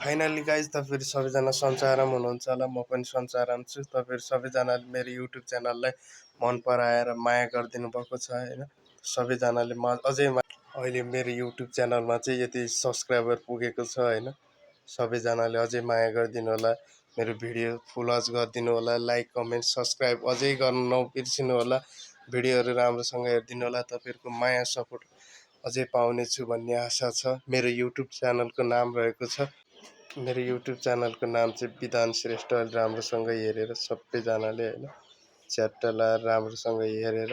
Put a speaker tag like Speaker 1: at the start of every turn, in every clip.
Speaker 1: Finally guys तपाईँहरू सबैजना सन्चै हुनुहुन्छ होला। म पनि सन्चै छु। तपाईँहरू सबैजनाले मेरो युट्युब च्यानललाई मन पराएर माया गरिदिनु भएको छ होइन। सबैजनाले अहिले मेरो युट्युब च्यानलमा चाहिँ यति सब्सक्राइबर पुगेको छ होइन। सबैजनाले अझै माया गरिदिनु होला। मेरो भिडियो फुल वाच गरिदिनु होला। लाइक कमेन्ट सब्सक्राइब अझै गर्न नबिर्सिनु होला। भिडियोहरू राम्रोसँग हेरिदिनु होला। तपाईँहरूको माया सपोर्ट अझै पाउनेछु भन्ने आशा छ। मेरो युट्युब च्यानलको नाम रहेको छ मेरो युट्युब च्यानलको नाम चाहिँ विधान श्रेष्ठ। राम्रोसँग हेरेर सबैजनाले होइन च्याट्टला राम्रोसँग हेरेर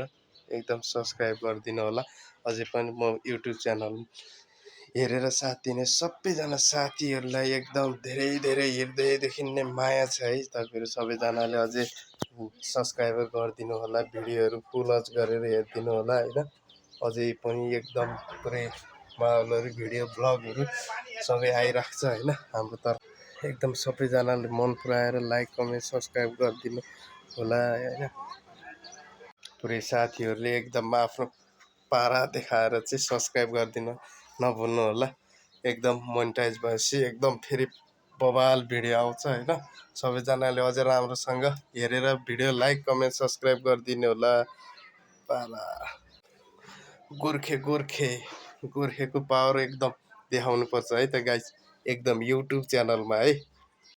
Speaker 1: एकदम सब्सक्राइब गरिदिनु होला। अझै पनि म युट्युब च्यानल हेरेर साथ दिने सबैजना साथीहरूलाई एकदम धेरै धेरै हृदयदेखि नै माया छ है। तपाईँहरू सबैजनाले अझै सब्सक्राइबर गरिदिनु होला। भिडियोहरू फुल वाच गरेर हेरिदिनु होला होइन। अझै पनि एकदम पुरै माहौलहरू भिडियो ब्लगहरू सबै आइरहेको छ होइन हाम्रो तर्फ। एकदम सबैजनाले मन पराएर लाइक कमेन्ट सब्सक्राइब गरिदिनु होला होइन। पुरै साथीहरूले एकदम आफ्नो पारा देखाएर चाहिँ सब्सक्राइब गरिदिनु नभुल्नु होला। एकदम मोनेटाइज भएपछि एकदम फेरि बवाल भिडियो आउँछ होइन। सबैजनाले अझै राम्रोसँग हेरेर भिडियो लाइक कमेन्ट सब्सक्राइब गरिदिनु होला। पाला गोर्खेको पावर एकदम देखाउनु पर्छ है त गाइस। एकदम युट्युब च्यानलमा है।